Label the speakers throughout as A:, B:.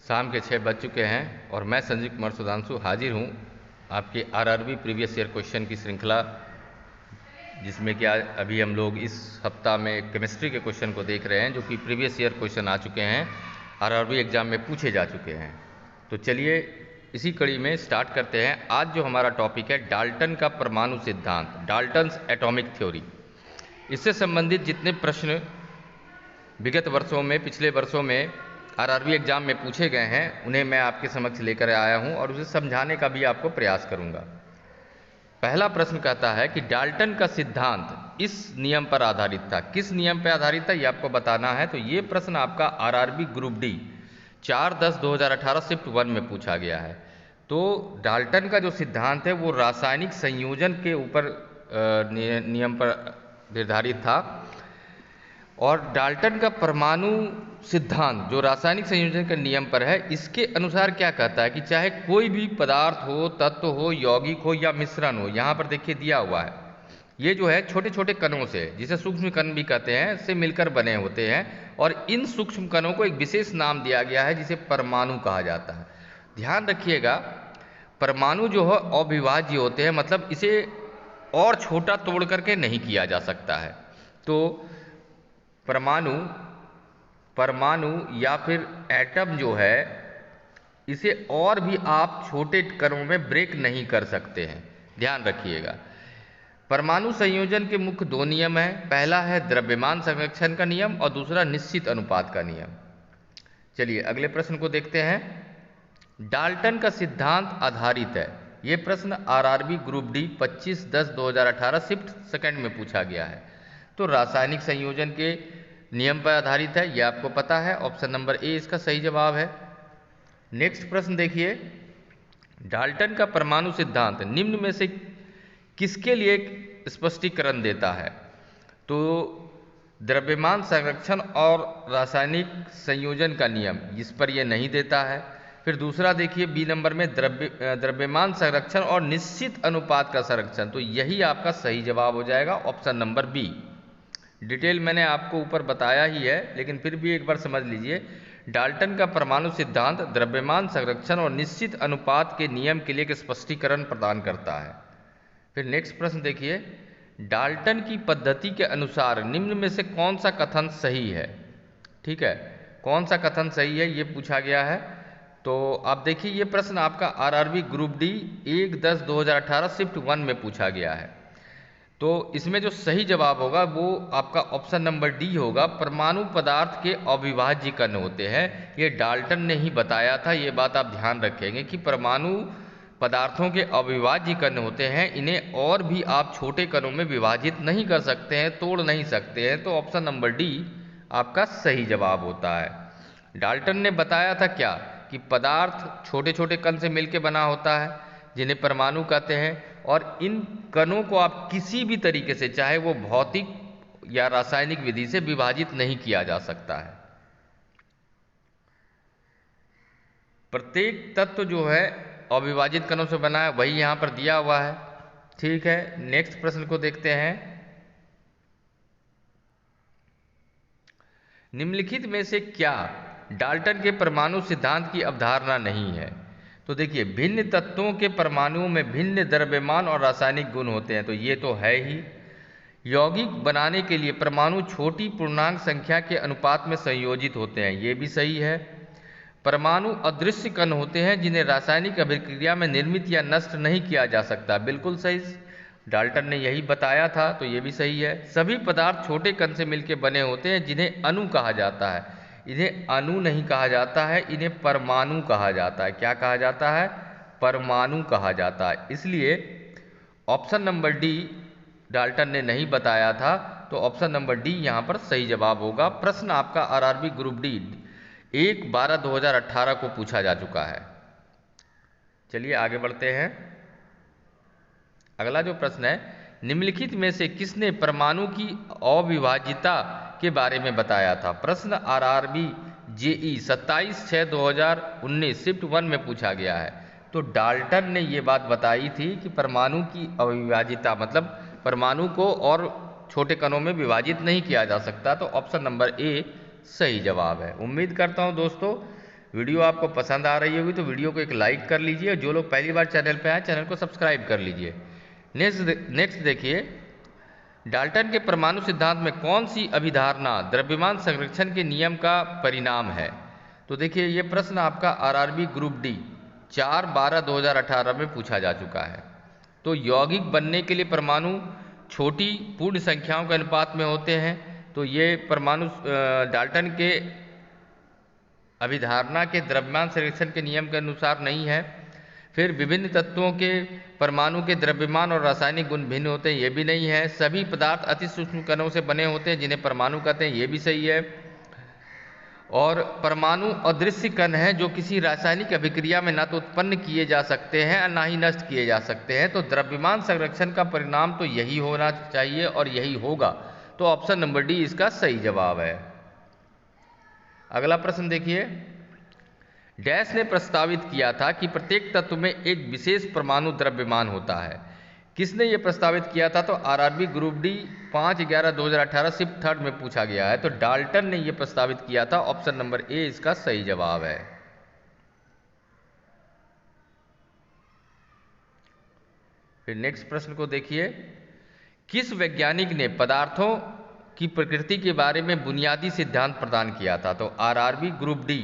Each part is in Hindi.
A: शाम के 6 बज चुके हैं और मैं संजीव कुमार सुधांशु हाजिर हूँ आपके आरआरबी प्रीवियस ईयर क्वेश्चन की श्रृंखला, जिसमें कि अभी हम लोग इस हफ्ता में केमिस्ट्री के क्वेश्चन को देख रहे हैं जो कि प्रीवियस ईयर क्वेश्चन आ चुके हैं, आरआरबी एग्जाम में पूछे जा चुके हैं। तो चलिए इसी कड़ी में स्टार्ट करते हैं। आज जो हमारा टॉपिक है डाल्टन का परमाणु सिद्धांत, डाल्टन्स एटॉमिक थ्योरी। इससे संबंधित जितने प्रश्न विगत वर्षों में, पिछले वर्षों में आरआरबी एग्जाम में पूछे गए हैं, उन्हें मैं आपके समक्ष लेकर आया हूं और उसे समझाने का भी आपको प्रयास करूंगा। पहला प्रश्न कहता है कि डाल्टन का सिद्धांत इस नियम पर आधारित था। किस नियम पर आधारित था ये आपको बताना है। तो ये प्रश्न आपका आरआरबी ग्रुप डी 4/10/2018 शिफ्ट 1 में पूछा गया है। तो डाल्टन का जो सिद्धांत है वो रासायनिक संयोजन के ऊपर नियम पर निर्धारित था। और डाल्टन का परमाणु सिद्धांत जो रासायनिक संयोजन के नियम पर है, इसके अनुसार क्या कहता है कि चाहे कोई भी पदार्थ हो, तत्व हो, यौगिक हो या मिश्रण हो, यहाँ पर देखिए दिया हुआ है, ये जो है छोटे छोटे कणों से, जिसे सूक्ष्म कण भी कहते हैं, से मिलकर बने होते हैं। और इन सूक्ष्म कणों को एक विशेष नाम दिया गया है जिसे परमाणु कहा जाता है। ध्यान रखिएगा, परमाणु जो है अविभाज्य होते हैं, मतलब इसे और छोटा तोड़ करके नहीं किया जा सकता है। तो परमाणु या फिर एटम जो है, इसे और भी आप छोटे कणों में ब्रेक नहीं कर सकते हैं। ध्यान रखिएगा, परमाणु संयोजन के मुख्य 2 नियम हैं। पहला है द्रव्यमान संरक्षण का नियम और दूसरा निश्चित अनुपात का नियम। चलिए अगले प्रश्न को देखते हैं। डाल्टन का सिद्धांत आधारित है। ये प्रश्न आरआरबी ग्रुप डी 25/10/2018 शिफ्ट 2 में पूछा गया है। तो रासायनिक संयोजन के नियम पर आधारित है, यह आपको पता है। ऑप्शन नंबर ए इसका सही जवाब है। नेक्स्ट प्रश्न देखिए, डाल्टन का परमाणु सिद्धांत निम्न में से किसके लिए स्पष्टीकरण देता है? तो द्रव्यमान संरक्षण और रासायनिक संयोजन का नियम, इस पर यह नहीं देता है। फिर दूसरा देखिए बी नंबर में द्रव्यमान संरक्षण और निश्चित अनुपात का संरक्षण, तो यही आपका सही जवाब हो जाएगा, ऑप्शन नंबर बी। डिटेल मैंने आपको ऊपर बताया ही है, लेकिन फिर भी एक बार समझ लीजिए। डाल्टन का परमाणु सिद्धांत द्रव्यमान संरक्षण और निश्चित अनुपात के नियम के लिए एक स्पष्टीकरण प्रदान करता है। फिर नेक्स्ट प्रश्न देखिए, डाल्टन की पद्धति के अनुसार निम्न में से कौन सा कथन सही है? ठीक है, कौन सा कथन सही है ये पूछा गया है। तो आप देखिए, ये प्रश्न आपका आरआरबी ग्रुप डी 1/10/2018 शिफ्ट 1 में पूछा गया है। तो इसमें जो सही जवाब होगा वो आपका ऑप्शन नंबर डी होगा। परमाणु पदार्थ के अविभाज्य कण होते हैं। ये डाल्टन ने ही बताया था, ये बात आप ध्यान रखेंगे कि परमाणु पदार्थों के अविभाज्य कण होते हैं, इन्हें और भी आप छोटे कणों में विभाजित नहीं कर सकते हैं, तोड़ नहीं सकते हैं। तो ऑप्शन नंबर डी आपका सही जवाब होता है। डाल्टन ने बताया था क्या कि पदार्थ छोटे छोटे कण से मिलकर बना होता है, जिन्हें परमाणु कहते हैं, और इन कणों को आप किसी भी तरीके से, चाहे वो भौतिक या रासायनिक विधि से, विभाजित नहीं किया जा सकता है। प्रत्येक तत्व जो है अविभाजित कणों से बना है, वही यहां पर दिया हुआ है। ठीक है, नेक्स्ट प्रश्न को देखते हैं। निम्नलिखित में से क्या डाल्टन के परमाणु सिद्धांत की अवधारणा नहीं है? तो देखिए, भिन्न तत्वों के परमाणुओं में भिन्न द्रव्यमान और रासायनिक गुण होते हैं, तो ये तो है ही। यौगिक बनाने के लिए परमाणु छोटी पूर्णांक संख्या के अनुपात में संयोजित होते हैं, ये भी सही है। परमाणु अदृश्य कण होते हैं जिन्हें रासायनिक अभिक्रिया में निर्मित या नष्ट नहीं किया जा सकता, बिल्कुल सही, डाल्टन ने यही बताया था, तो ये भी सही है। सभी पदार्थ छोटे कण से मिलकर बने होते हैं जिन्हें अणु कहा जाता है। इन्हें अणु नहीं कहा जाता है, इन्हें परमाणु कहा जाता है। क्या कहा जाता है? परमाणु कहा जाता है। इसलिए ऑप्शन नंबर डी डाल्टन ने नहीं बताया था, तो ऑप्शन नंबर डी यहां पर सही जवाब होगा। प्रश्न आपका आरआरबी ग्रुप डी 1/12/2018 को पूछा जा चुका है। चलिए आगे बढ़ते हैं। अगला जो प्रश्न है, निम्नलिखित में से किसने परमाणु की अविभाज्यता के बारे में बताया था? प्रश्न आरआरबी जेई 27/6/2019 शिफ्ट 1 में पूछा गया है। तो डाल्टन ने ये बात बताई थी कि परमाणु की अविभाज्यता, मतलब परमाणु को और छोटे कणों में विभाजित नहीं किया जा सकता। तो ऑप्शन नंबर ए सही जवाब है। उम्मीद करता हूं दोस्तों वीडियो आपको पसंद आ रही होगी तो वीडियो को एक लाइक कर लीजिए, और जो लोग पहली बार चैनल पे आए चैनल को सब्सक्राइब कर लीजिए। नेक्स्ट देखिए, डाल्टन के परमाणु सिद्धांत में कौन सी अभिधारणा द्रव्यमान संरक्षण के नियम का परिणाम है? तो देखिए ये प्रश्न आपका आरआरबी ग्रुप डी 4/12/2018 में पूछा जा चुका है। तो यौगिक बनने के लिए परमाणु छोटी पूर्ण संख्याओं के अनुपात में होते हैं। तो ये परमाणु डाल्टन के अभिधारणा के द्रव्यमान संरक्षण के नियम के अनुसार नहीं है। फिर विभिन्न तत्वों के परमाणु के द्रव्यमान और रासायनिक गुण भिन्न होते हैं, ये भी नहीं है। सभी पदार्थ अति सूक्ष्म कणों से बने होते हैं जिन्हें परमाणु कहते हैं, ये भी सही है। और परमाणु अदृश्य कण हैं जो किसी रासायनिक अभिक्रिया में ना तो उत्पन्न किए जा सकते हैं और ना ही नष्ट किए जा सकते हैं। तो द्रव्यमान संरक्षण का परिणाम तो यही होना चाहिए और यही होगा। तो ऑप्शन नंबर डी इसका सही जवाब है। अगला प्रश्न देखिए, डैश ने प्रस्तावित किया था कि प्रत्येक तत्व में एक विशेष परमाणु द्रव्यमान होता है। किसने ये प्रस्तावित किया था? तो RRB group D 5/11/2018 shift third में पूछा गया है। तो डाल्टन ने ये प्रस्तावित किया था। ऑप्शन नंबर ए इसका सही जवाब है। फिर नेक्स्ट प्रश्न को देखिए, किस वैज्ञानिक ने पदार्थों की प्रकृति के बारे में बुनियादी सिद्धांत प्रदान किया था? तो RRB group D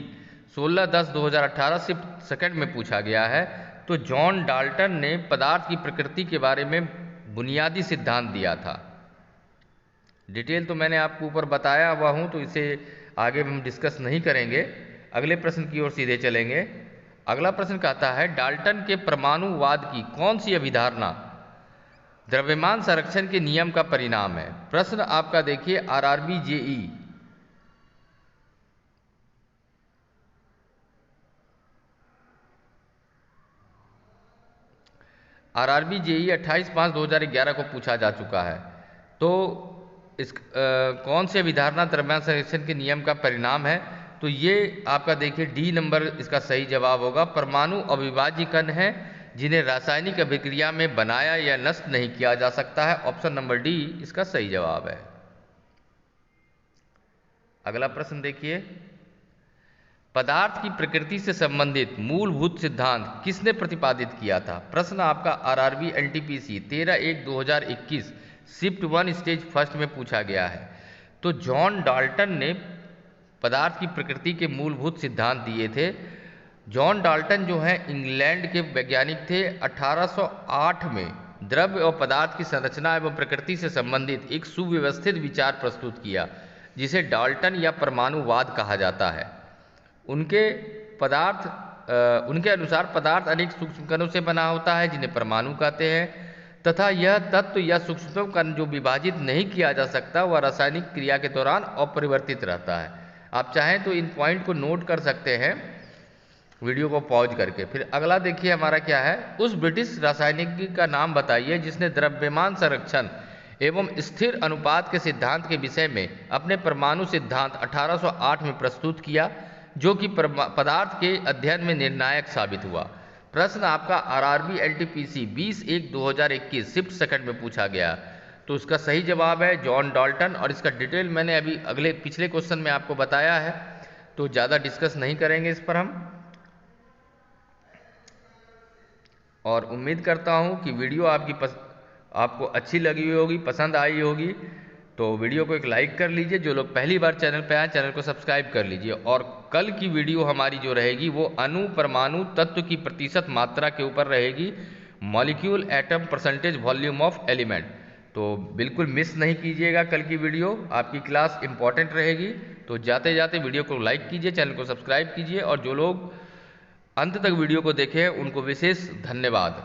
A: 16/10/2018 shift second में पूछा गया है। तो जॉन डाल्टन ने पदार्थ की प्रकृति के बारे में बुनियादी सिद्धांत दिया था। डिटेल तो मैंने आपको ऊपर बताया हुआ हूं, तो इसे आगे हम डिस्कस नहीं करेंगे। अगले प्रश्न की ओर सीधे चलेंगे। अगला प्रश्न कहता है, डाल्टन के परमाणुवाद की कौन सी अभिधारणा द्रव्यमान संरक्षण के नियम का परिणाम है? प्रश्न आपका देखिए आरआरबी जेई आरआरबी जेई 28/5/2011 को पूछा जा चुका है। तो इस कौन सी अभिधारणा द्रव्यमान संरक्षण के नियम का परिणाम है? तो ये आपका देखिए डी नंबर इसका सही जवाब होगा। परमाणु अविभाज्य कण हैं जिन्हें रासायनिक अभिक्रिया में बनाया या नष्ट नहीं किया जा सकता है। ऑप्शन नंबर डी इसका सही जवाब है। अगला प्रश्न देखिए, पदार्थ की प्रकृति से संबंधित मूलभूत सिद्धांत किसने प्रतिपादित किया था? प्रश्न आपका RRB NTPC 13/1/2021 shift 1 stage first में पूछा गया है। तो जॉन डाल्टन ने पदार्थ की प्रकृति के मूलभूत सिद्धांत दिए थे। जॉन डाल्टन जो है इंग्लैंड के वैज्ञानिक थे। 1808 में द्रव्य और पदार्थ की संरचना एवं प्रकृति से संबंधित एक सुव्यवस्थित विचार प्रस्तुत किया, जिसे डाल्टन या परमाणुवाद कहा जाता है। उनके अनुसार पदार्थ अनेक सूक्ष्म कणों से बना होता है जिन्हें परमाणु कहते हैं, तथा यह तत्व या सूक्ष्मतम कण जो विभाजित नहीं किया जा सकता वह रासायनिक क्रिया के दौरान अपरिवर्तित रहता है। आप चाहें तो इन पॉइंट को नोट कर सकते हैं वीडियो को पॉज करके। फिर अगला देखिए हमारा क्या है, उस ब्रिटिश रासायनिक का नाम बताइए जिसने द्रव्यमान संरक्षण एवं स्थिर अनुपात के सिद्धांत के विषय में अपने परमाणु सिद्धांत 1808 में प्रस्तुत किया, जो कि पदार्थ के अध्ययन में निर्णायक साबित हुआ। प्रश्न आपका आरआरबी एलटीपीसी 20/1/2021 शिफ्ट सेकंड में पूछा गया। तो उसका सही जवाब है जॉन डाल्टन, और इसका डिटेल मैंने अभी पिछले क्वेश्चन में आपको बताया है, तो ज़्यादा डिस्कस नहीं करेंगे इस पर हम। और उम्मीद करता हूँ कि वीडियो आपको अच्छी लगी हुई होगी, पसंद आई होगी। तो वीडियो को एक लाइक कर लीजिए। जो लोग पहली बार चैनल पे आए चैनल को सब्सक्राइब कर लीजिए। और कल की वीडियो हमारी जो रहेगी वो अणु परमाणु तत्व की प्रतिशत मात्रा के ऊपर रहेगी, molecule atom percentage volume of element. तो बिल्कुल मिस नहीं कीजिएगा कल की वीडियो, आपकी क्लास इंपॉर्टेंट रहेगी। तो जाते जाते वीडियो को लाइक कीजिए, चैनल को सब्सक्राइब कीजिए, और जो लोग अंत तक वीडियो को देखे उनको विशेष धन्यवाद।